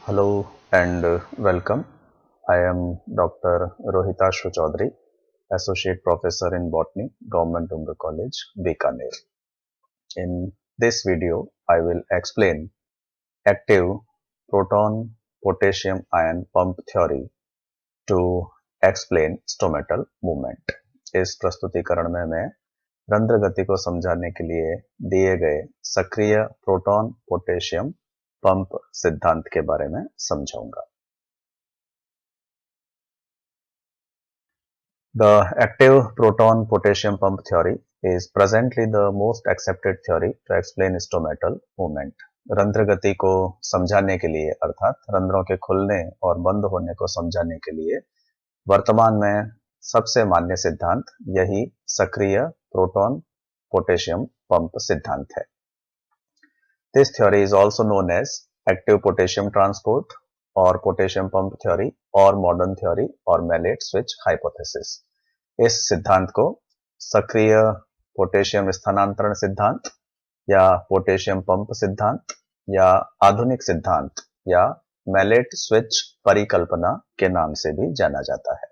Hello and welcome. I am Dr. Rohitashu Chaudhary, Associate Professor in Botany, Government Umra College, Bikaner. In this video, I will explain active proton potassium ion pump theory to explain stomatal movement. इस प्रस्तुतिकरण में मैं रंध्र गति को समझाने के लिए दिए गए सक्रिय प्रोटॉन पोटेशियम पंप सिद्धांत के बारे में समझाऊंगा. The active proton potassium pump theory is presently the most accepted theory to explain stomatal movement. रंध्र गति को समझाने के लिए अर्थात रंध्रों के खुलने और बंद होने को समझाने के लिए वर्तमान में सबसे मान्य सिद्धांत यही सक्रिय प्रोटॉन पोटेशियम पंप सिद्धांत है. This theory is also known as active potassium transport और पोटेशियम पंप थ्योरी और मॉडर्न थ्योरी और मैलेट स्विच हाइपोथेसिस. इस सिद्धांत को सक्रिय पोटेशियम स्थानांतरण सिद्धांत या पोटेशियम पंप सिद्धांत या आधुनिक सिद्धांत या मैलेट स्विच परिकल्पना के नाम से भी जाना जाता है.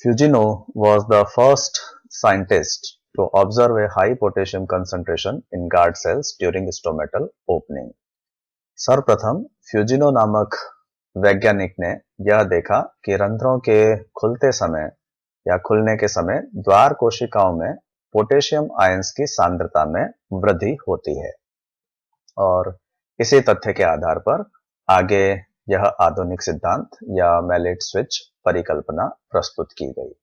Fugino was the first scientist to observe a high potassium concentration in guard cells during stomatal opening. सर्वप्रथम फ्यूजिनो नामक वैज्ञानिक ने यह देखा कि रंध्रों के खुलते समय या खुलने के समय द्वार कोशिकाओं में पोटेशियम आयंस की सांद्रता में वृद्धि होती है और इसी तथ्य के आधार पर आगे यह आधुनिक सिद्धांत या मैलेट स्विच परिकल्पना प्रस्तुत की गई.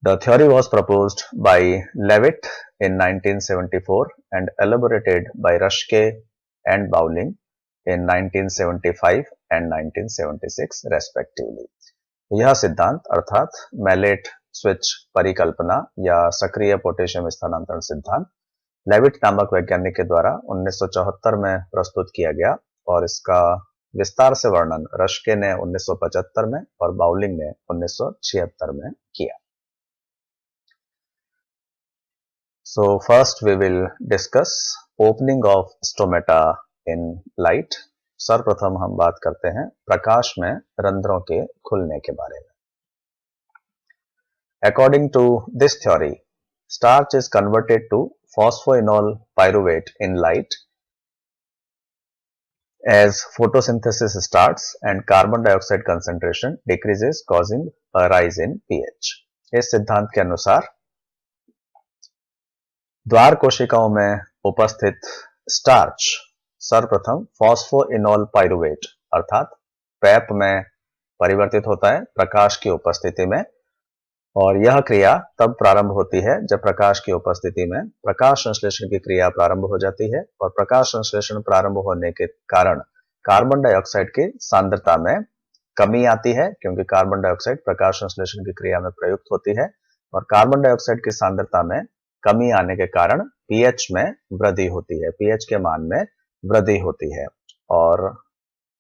The theory was proposed by Leavitt in 1974 and elaborated by Rushke and Bowling in 1975 and 1976 respectively. यह सिद्धांत अर्थात मैलेट स्विच परिकल्पना या सक्रिय पोटेशियम स्थानांतरण सिद्धांत लेविट नामक वैज्ञानिक के द्वारा 1974 में प्रस्तुत किया गया और इसका विस्तार से वर्णन रश्के ने 1975 में और बाउलिंग ने 1976 में किया. So first we will discuss opening of stomata in light. सर्वप्रथम हम बात करते हैं प्रकाश में रंध्रों के खुलने के बारे में. According to this theory, starch is converted to phosphoenol pyruvate in light as photosynthesis starts and carbon dioxide concentration decreases causing a rise in pH. इस सिद्धांत के अनुसार द्वार कोशिकाओं में उपस्थित स्टार्च सर्वप्रथम फॉस्फोइनोल पाइरुवेट अर्थात पैप में परिवर्तित होता है प्रकाश की उपस्थिति में और यह क्रिया तब प्रारंभ होती है जब प्रकाश की उपस्थिति में प्रकाश संश्लेषण की क्रिया प्रारंभ हो जाती है और प्रकाश संश्लेषण प्रारंभ होने के कारण कार्बन डाइऑक्साइड की सांद्रता में कमी आती है क्योंकि कार्बन डाइऑक्साइड प्रकाश संश्लेषण की क्रिया में प्रयुक्त होती है और कार्बन डाइऑक्साइड की सांद्रता में कमी आने के कारण पीएच में वृद्धि होती है, पीएच के मान में वृद्धि होती है और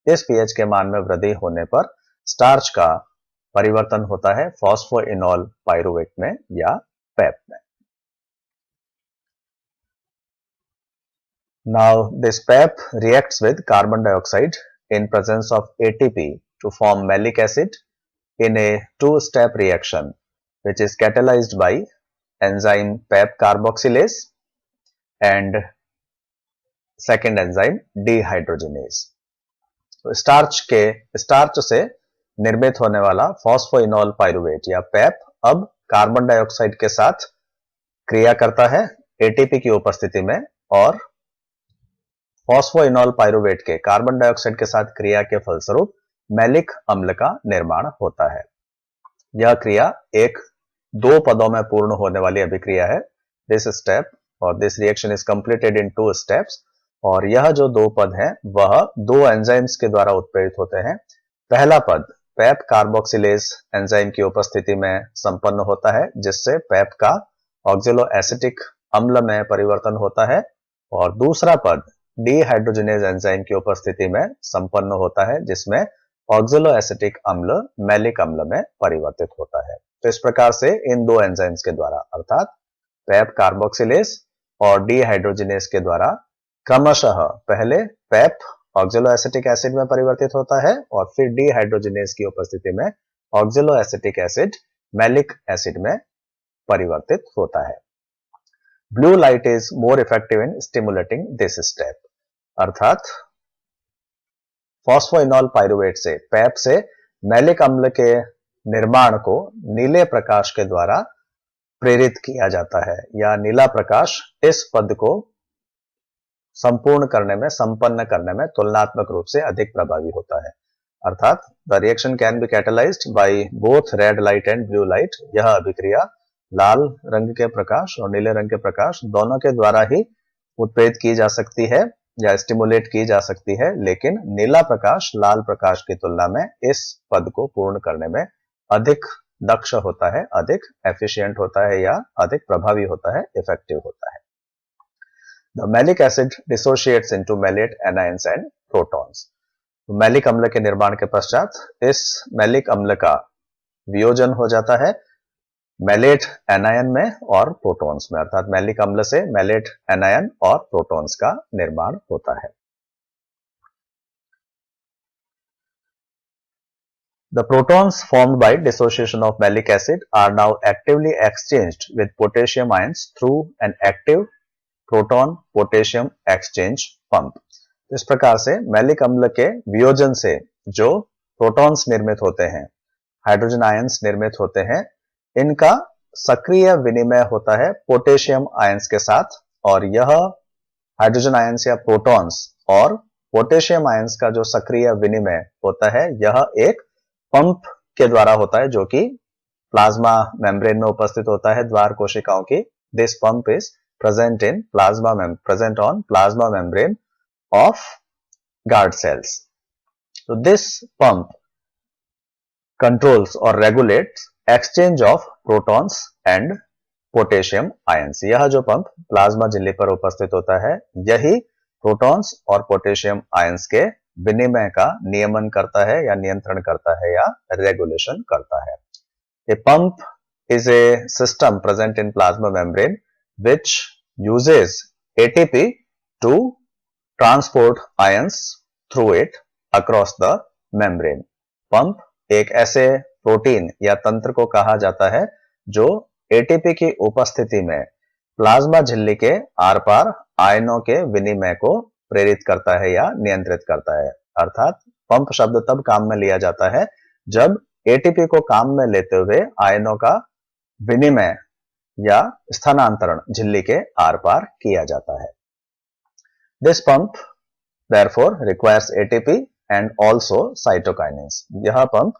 इस पीएच के मान में वृद्धि होने पर स्टार्च का परिवर्तन होता है फॉस्फोइनोल पाइरुवेट में या पैप में. Now this PAP reacts with carbon dioxide in presence of ATP to form malic acid in a two-step reaction which is catalyzed by enzyme PAP carboxylase and second enzyme dehydrogenase. Starch से निर्मित होने वाला phosphoenol pyruvate या pipe अब carbon dioxide के साथ क्रिया करता है एटीपी की उपस्थिति में और फॉस्फोइनोल पाइरुवेट के कार्बन डाइऑक्साइड के साथ क्रिया के फलस्वरूप मैलिक अम्ल का निर्माण होता है. यह क्रिया एक दो पदों में पूर्ण होने वाली अभिक्रिया है. दिस स्टेप और this reaction is completed in two steps और यह जो दो पद हैं वह दो एंजाइम्स के द्वारा उत्प्रेरित होते हैं. पहला पद पैप कार्बोक्सिलेज एंजाइम की उपस्थिति में संपन्न होता है जिससे पैप का ऑक्जेलो एसिटिक अम्ल में परिवर्तन होता है और दूसरा पद डीहाइड्रोजिनेज एंजाइम की उपस्थिति में संपन्न होता है जिसमें ऑक्जेलो एसिटिक अम्ल मैलिक अम्ल में परिवर्तित होता है. तो इस प्रकार से इन दो एंजाइम्स के द्वारा अर्थात पैप कार्बोक्सिलेज और डीहाइड्रोजिनेज के द्वारा क्रमशः पहले पेप ऑक्जेलो एसिटिक एसिड में परिवर्तित होता है और फिर डिहाइड्रोजिनेज की उपस्थिति में ऑक्जेलो एसिटिक एसिड मैलिक एसिड में परिवर्तित होता है। Blue light is more effective in stimulating this step, अर्थात फॉस्फोइनॉल पाइरुवेट से पेप से मैलिक अम्ल के निर्माण को नीले प्रकाश के द्वारा प्रेरित किया जाता है या नीला प्रकाश इस पद को संपन्न करने में तुलनात्मक रूप से अधिक प्रभावी होता है। अर्थात the reaction can be catalysed by both red light and blue light. यह अभिक्रिया लाल रंग के प्रकाश और नीले रंग के प्रकाश दोनों के द्वारा ही उत्प्रेरित की जा सकती है या स्टिमुलेट की जा सकती है, लेकिन नीला प्रकाश लाल प्रकाश की तुलना में इस पद को पूर्ण करने में अधिक दक्ष होता है, अधिक एफिशिएंट होता है या अधिक प्रभावी होता है, इफेक्टिव होता है। The malic acid dissociates into malate anions and protons. तो मैलिक अम्ल के निर्माण के पश्चात इस मैलिक अम्ल का वियोजन हो जाता है मैलेट एनायन में और प्रोटॉन्स में, अर्थात मैलिक अम्ल से मैलेट एनायन और प्रोटॉन्स का निर्माण होता है। The protons formed by dissociation of malic acid are now actively exchanged with potassium ions through an active proton potassium exchange pump. इस प्रकार से मैलिक अम्ल के वियोजन से जो प्रोटॉन्स निर्मित होते हैं, हाइड्रोजन आयंस निर्मित होते हैं, इनका सक्रिय विनिमय होता है पोटेशियम आयंस के साथ और यह हाइड्रोजन आयंस या प्रोटॉन्स और पोटेशियम आयंस का जो सक्रिय विनिमय होता है यह एक पंप के द्वारा होता है जो कि प्लाज्मा मेम्ब्रेन में उपस्थित होता है द्वार कोशिकाओं की। This pump is present on plasma membrane of guard cells. So this pump controls or regulates exchange of protons and potassium ions. यह जो पंप प्लाज्मा झिल्ली पर उपस्थित होता है यही प्रोटॉन्स और पोटेशियम आयंस के विनिमय का नियमन करता है या नियंत्रण करता है या रेगुलेशन करता है। A pump is a system present in plasma membrane which uses ATP to transport ions through it across the membrane. Pump एक ऐसे प्रोटीन या तंत्र को कहा जाता है जो एटीपी की उपस्थिति में प्लाज्मा झिल्ली के आर पार आयनों के विनिमय को प्रेरित करता है या नियंत्रित करता है। अर्थात पंप शब्द तब काम में लिया जाता है जब एटीपी को काम में लेते हुए आयनों का विनिमय या स्थानांतरण झिल्ली के आर पार किया जाता है। This pump therefore requires ATP and also cytokinins. यह पंप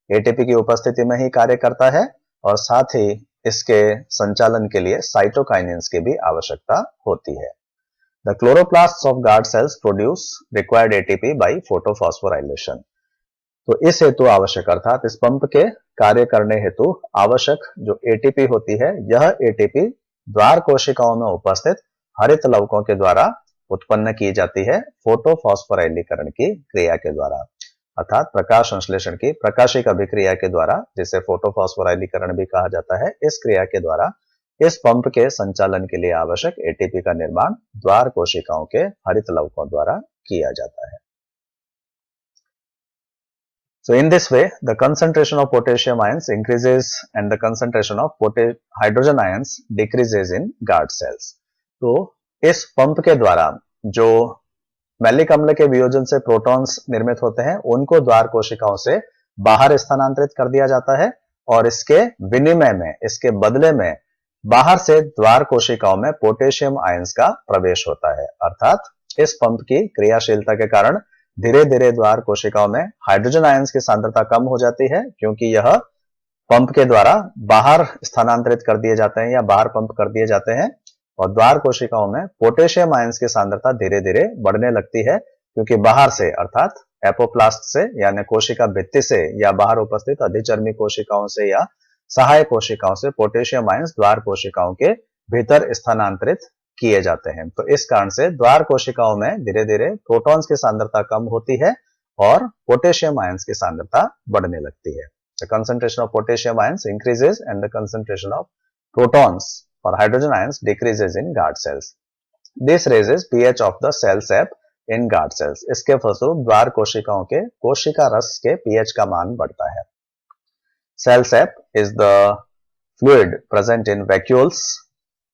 एटीपी की उपस्थिति में ही कार्य करता है और साथ ही इसके संचालन के लिए साइटोकाइनिन्स की भी आवश्यकता होती है। The chloroplasts of guard cells produce required ATP by photophosphorylation. तो इस हेतु आवश्यक अर्थात इस पंप के कार्य करने हेतु आवश्यक जो एटीपी होती है यह एटीपी द्वार कोशिकाओं में उपस्थित हरित लवकों के द्वारा उत्पन्न की जाती है फोटोफॉस्फोराइलीकरण की क्रिया के द्वारा, अर्थात प्रकाश संश्लेषण की प्रकाशिक अभिक्रिया के द्वारा, जिसे फोटोफॉस्फोराइलीकरण भी कहा जाता है। इस क्रिया के द्वारा इस पंप के संचालन के लिए आवश्यक एटीपी का निर्माण द्वार कोशिकाओं के हरित लवकों द्वारा किया जाता है। So in this way, the concentration of potassium ions increases and the concentration of hydrogen ions decreases in guard cells. तो इस पंप के द्वारा जो मैलिक अम्ल के वियोजन से प्रोटॉन्स निर्मित होते हैं उनको द्वार कोशिकाओं से बाहर स्थानांतरित कर दिया जाता है और इसके विनिमय में, इसके बदले में बाहर से द्वार कोशिकाओं में पोटेशियम आयंस का प्रवेश होता है। अर्थात इस पंप की क्रियाशीलता के कारण धीरे धीरे द्वार कोशिकाओं में हाइड्रोजन आयंस की सांद्रता कम हो जाती है क्योंकि यह पंप के द्वारा बाहर स्थानांतरित कर दिए जाते हैं या बाहर पंप कर दिए जाते हैं और द्वार कोशिकाओं में पोटेशियम आयंस की सांद्रता धीरे धीरे बढ़ने लगती है क्योंकि बाहर से अर्थात एपोप्लास्ट से यानी कोशिका भित्ति से या बाहर उपस्थित अधिचर्मी कोशिकाओं से या सहायक कोशिकाओं से पोटेशियम आयंस द्वार कोशिकाओं के भीतर स्थानांतरित किए जाते हैं। तो इस कारण से द्वार कोशिकाओं में धीरे धीरे प्रोटॉन्स की सांद्रता कम होती है और पोटेशियम आयंस की सांद्रता बढ़ने लगती है। The concentration of potassium ions increases and the concentration of protons or hydrogen ions decreases in guard cells. This raises pH of the cell sap in guard cells. इसके फलस्वरूप द्वार कोशिकाओं के कोशिका रस के पीएच का मान बढ़ता है। Cell sap is the fluid present in vacuoles.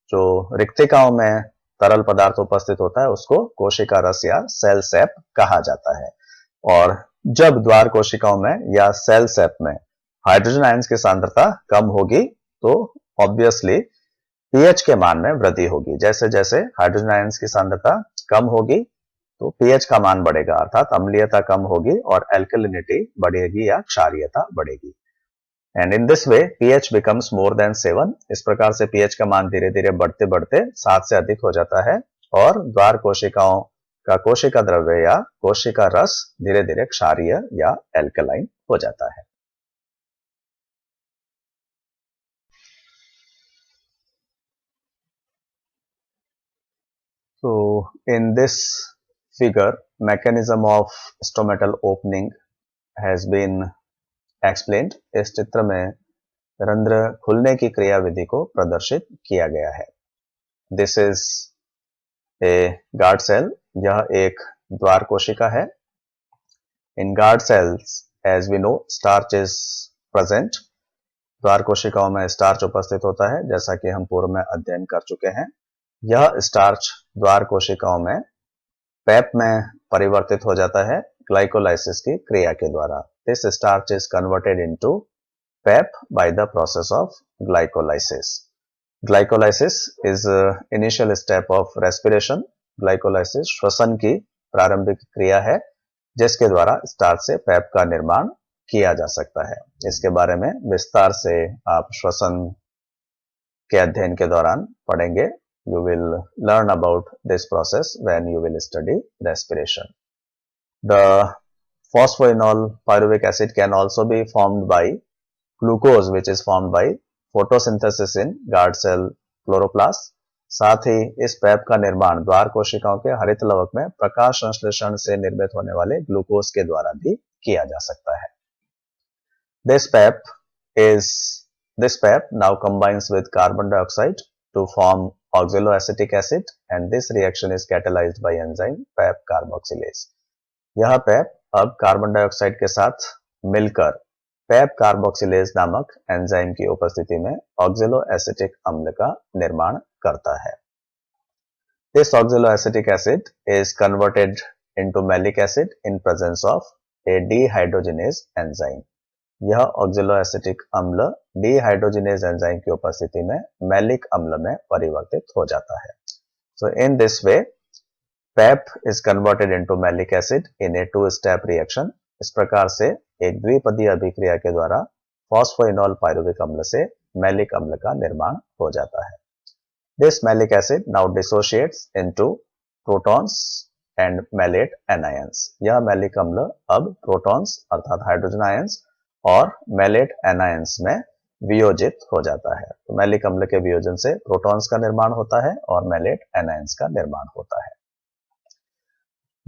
जो रिक्तिकाओं में तरल पदार्थ उपस्थित होता है उसको कोशिका रस या सेल सैप कहा जाता है। और जब द्वार कोशिकाओं में या सेल सैप में हाइड्रोजन आयंस की सांद्रता कम होगी तो ऑब्वियसली पीएच के मान में वृद्धि होगी। जैसे जैसे हाइड्रोजन आयंस की सांद्रता कम होगी तो पीएच का मान बढ़ेगा, अर्थात अम्लीयता कम होगी और एल्कलिनिटी बढ़ेगी या क्षारीयता बढ़ेगी। And in this way pH becomes more than 7। इस प्रकार से पीएच का मान धीरे धीरे बढ़ते बढ़ते 7 से अधिक हो जाता है और द्वार कोशिकाओं का कोशिका द्रव्य या कोशिका रस धीरे धीरे क्षारीय या एल्कलाइन हो जाता है। So in this figure, mechanism of stomatal opening has been explained. इस चित्र में रंध्र खुलने की क्रियाविधि को प्रदर्शित किया गया है। This is a guard cell. यह एक द्वार कोशिका है। In guard cells, as we know, starch is present. द्वार कोशिकाओं में स्टार्च उपस्थित होता है, जैसा कि हम पूर्व में अध्ययन कर चुके हैं। यह स्टार्च द्वार कोशिकाओं में पैप में परिवर्तित हो जाता है ग्लाइकोलाइसिस की क्रिया के द्वारा। This starch is converted into PEP by the process of glycolysis. Glycolysis is initial step of respiration. Glycolysis श्वसन की प्रारंभिक क्रिया है जिसके द्वारा स्टार्च से पैप का निर्माण किया जा सकता है। इसके बारे में विस्तार से आप श्वसन के अध्ययन के दौरान पढ़ेंगे। You will learn about this process when you will study respiration. The phosphoenol pyruvic acid can also be formed by glucose, which is formed by photosynthesis in guard cell chloroplast. साथ ही इस पैप का निर्माण द्वार कोशिकाओं के हरित लवक में प्रकाश संश्लेषण से निर्मित होने वाले ग्लूकोज के द्वारा भी किया जा सकता है। This PEP now combines with carbon dioxide to form oxaloacetic acid and this reaction is catalyzed by enzyme PEP carboxylase. यह PEP अब कार्बन डाइऑक्साइड के साथ मिलकर PEP carboxylase नामक एंजाइम की उपस्थिति में oxaloacetic अम्ल का निर्माण करता है। This oxaloacetic acid is converted into malic acid in presence of a dehydrogenase enzyme. यह ऑक्जेलोएसिटिक अम्ल डिहाइड्रोजिनेज एंजाइम की उपस्थिति में मैलिक अम्ल में परिवर्तित हो जाता है। So in this way PEP is converted into malic acid in a two step reaction. इस प्रकार से एक द्विपदीय अभिक्रिया के द्वारा फॉस्फोइनोल पायरुविक अम्ल से मैलिक अम्ल का निर्माण हो जाता है। This malic acid now dissociates into protons and malate anions. यह मैलिक अम्ल अब प्रोटॉन्स अर्थात हाइड्रोजन आयंस और मैलेट एनायंस में वियोजित हो जाता है। तो मैलिक अम्ल के वियोजन से प्रोटॉन्स का निर्माण होता है और मैलेट एनायंस का निर्माण होता है।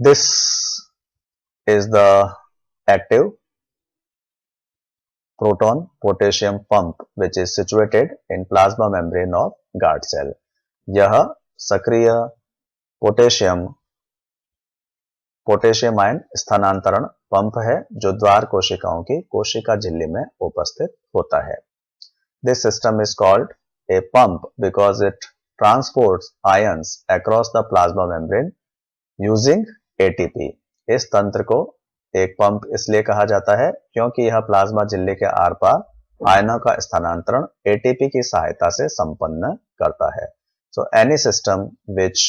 This is the active proton potassium pump which is situated in plasma membrane of guard cell. यह सक्रिय पोटेशियम आयन स्थानांतरण पंप है जो द्वार कोशिकाओं की कोशिका झिल्ली में उपस्थित होता है। This system is called a pump because it transports ions across the plasma membrane using ATP. इस तंत्र को एक पंप इसलिए कहा जाता है क्योंकि यह प्लाज्मा झिल्ली के आर पार आयनों का स्थानांतरण एटीपी की सहायता से संपन्न करता है। So any system which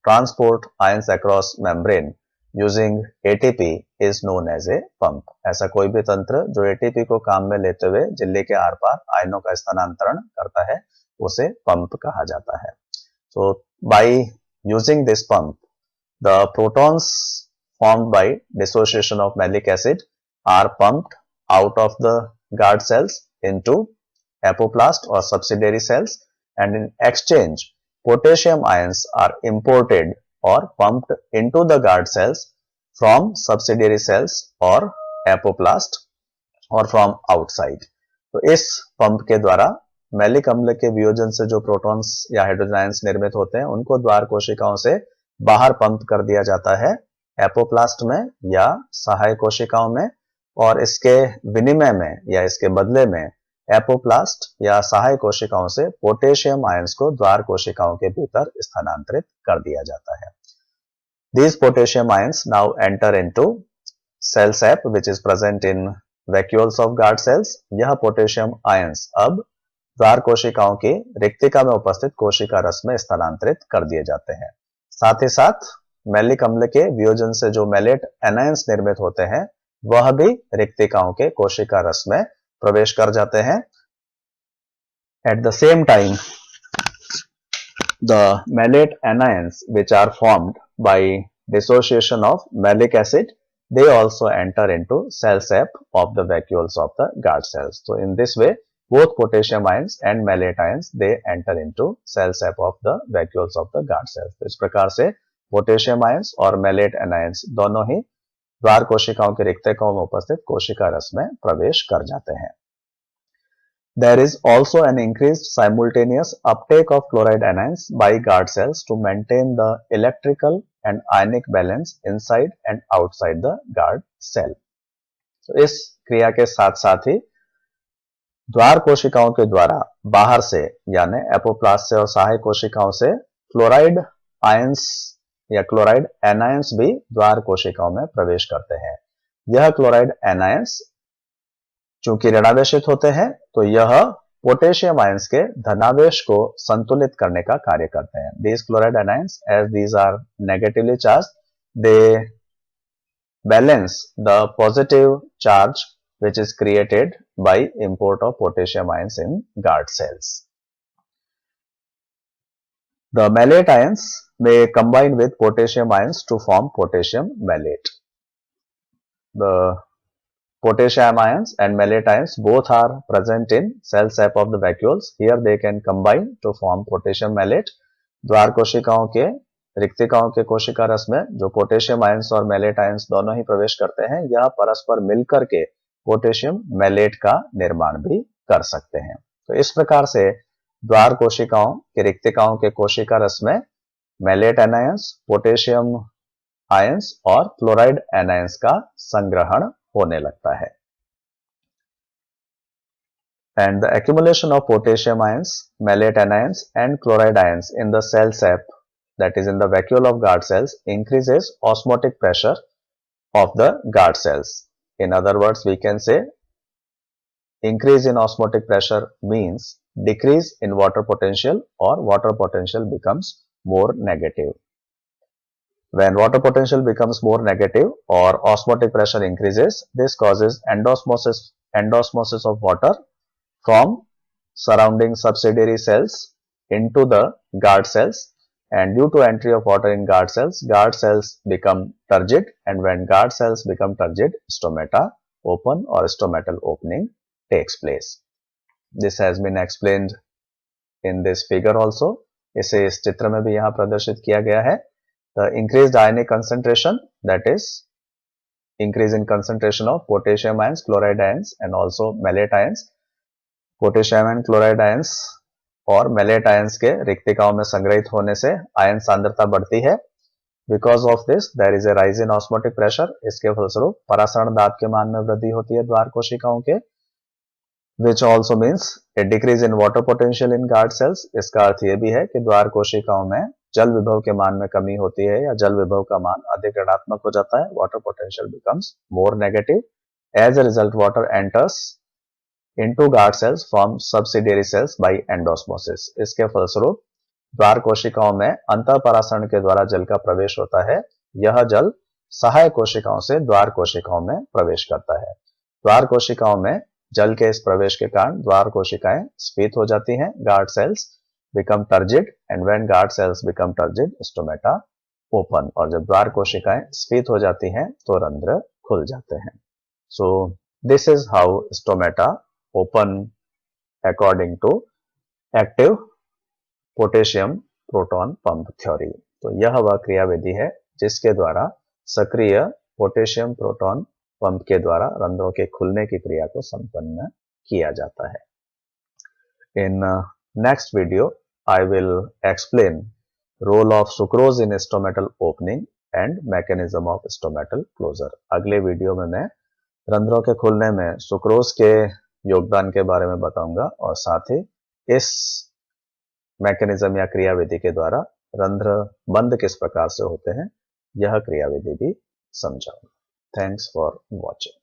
transport ions across membrane using ATP is known as a pump. ऐसा कोई भी तंत्र जो एटीपी को काम में लेते हुए झिल्ली के आर पार आयनों का स्थानांतरण करता है उसे पंप कहा जाता है। So by using this pump the protons formed by dissociation of malic acid are pumped out of the guard cells into apoplast or subsidiary cells, and in exchange potassium ions are imported or pumped into the guard cells from subsidiary cells or apoplast or from outside. तो इस pump के द्वारा maleic अम्ल के वियोजन से जो protons या hydrogen ions निर्मित होते हैं उनको द्वार कोशिकाओं से बाहर पंप कर दिया जाता है एपोप्लास्ट में या सहायक कोशिकाओं में, और इसके विनिमय में या इसके बदले में एपोप्लास्ट या सहायक कोशिकाओं से पोटेशियम आयंस को द्वार कोशिकाओं के भीतर स्थानांतरित कर दिया जाता है। These potassium ions now enter into cell sap which is present in vacuoles of guard cells. यह पोटेशियम आयंस अब द्वार कोशिकाओं की रिक्तिका में उपस्थित कोशिका रस में स्थानांतरित कर दिए जाते हैं। साथ ही साथ मैलिक अम्ल के वियोजन से जो मैलेट एनायंस निर्मित होते हैं वह भी रिक्तिकाओं के कोशिका रस में प्रवेश कर जाते हैं। At the same time, the malate anions which are formed by dissociation of malic acid, they also enter into cell sap of the vacuoles of the guard cells. So in this way, both potassium ions and malate ions they enter into cell sap of the vacuoles of the guard cells. तो इस प्रकार से potassium ions और malate anions दोनों ही द्वार कोशिकाओं के रिक्तिकाओं में उपस्थित कोशिका रस में प्रवेश कर जाते हैं। There is also an increased simultaneous uptake of chloride anions by guard cells to maintain the electrical and ionic balance inside and outside the guard cell. तो इस क्रिया के साथ साथ ही द्वार कोशिकाओं के द्वारा बाहर से यानी एपोप्लास्ट से और सहायक कोशिकाओं से क्लोराइड आयंस या क्लोराइड एनायंस भी द्वार कोशिकाओं में प्रवेश करते हैं। यह क्लोराइड एनायंस चूंकि ऋणावेशित होते हैं तो यह पोटेशियम आयंस के धनावेश को संतुलित करने का कार्य करते हैं। These chloride anions, as these are negatively charged, they balance the positive charge which is created by import of potassium ions in guard cells. The malate ions may combine with potassium ions to form potassium malate. The potassium ions and malate ions both are present in cell sap of the vacuoles. Here they can combine to form potassium malate. द्वार कोशिकाओं के रिक्तिकाओं के कोशिका रस में जो potassium ions और mallet ions दोनों ही प्रवेश करते हैं, यह परस्पर मिलकर के पोटेशियम मैलेट का निर्माण भी कर सकते हैं। तो इस प्रकार से द्वार कोशिकाओं के रिक्तिकाओं के कोशिका रस में मैलेट एनायंस, पोटेशियम आयंस और क्लोराइड एनायंस का संग्रहण होने लगता है। And the accumulation of potassium ions, malate anions and chloride ions in the cell sap, that is in the vacuole of guard cells, increases osmotic pressure of the guard cells. In other words, we can say increase in osmotic pressure means decrease in water potential, or water potential becomes more negative. When water potential becomes more negative or osmotic pressure increases, this causes endosmosis of water from surrounding subsidiary cells into the guard cells, and due to entry of water in guard cells become turgid, and when guard cells become turgid, stomata open or stomatal opening takes place. This has been explained in this figure also. इसे इस चित्र में भी यहाँ प्रदर्शित किया गया है। The increased ionic concentration, that is increase in concentration of potassium ions, chloride ions and also malate ions. Potassium and chloride ions और मैलेट आयंस के रिक्तिकाओं में संग्रहित होने से आयन सांद्रता बढ़ती है। Because of this there is a rise in osmotic pressure. इसके फलस्वरूप परासरण दाब के मान में वृद्धि होती है द्वार कोशिकाओं के। Which also means A decrease in water potential in guard sales. इसका अर्थ यह भी है कि द्वार कोशिकाओं में जल विभव के मान में कमी होती है या जल विभव का मान अधिक ऋणात्मक हो जाता है। Water potential becomes more negative. As a result water enters into guard cells from subsidiary cells by endosmosis. इसके फलस्वरूप द्वार कोशिकाओं में अंतःपरासरण के द्वारा जल का प्रवेश होता है। यह जल सहायक कोशिकाओं से द्वार कोशिकाओं में प्रवेश करता है। द्वार कोशिकाओं में जल के इस प्रवेश के कारण द्वार कोशिकाएं स्फीत हो जाती हैं। Guard cells become turgid, and when guard cells become turgid, stomata open. और जब द्वार कोशिकाएं स्फीत हो जाती हैं तो रंध्र खुल जाते हैं। So this is how stomata open according to active potassium proton pump theory. तो यह वह क्रियाविधि है जिसके द्वारा सक्रिय पोटेशियम प्रोटॉन पंप के द्वारा रंध्रों के खुलने की क्रिया को संपन्न किया जाता है। In next video, I will explain role of sucrose in stomatal opening and mechanism of stomatal closure. अगले वीडियो में मैं रंध्रों के खुलने में सुक्रोज के योगदान के बारे में बताऊंगा और साथ ही इस मैकेनिज्म या क्रियाविधि के द्वारा रंध्र बंद किस प्रकार से होते हैं यह क्रियाविधि भी समझाऊंगा। Thanks for watching.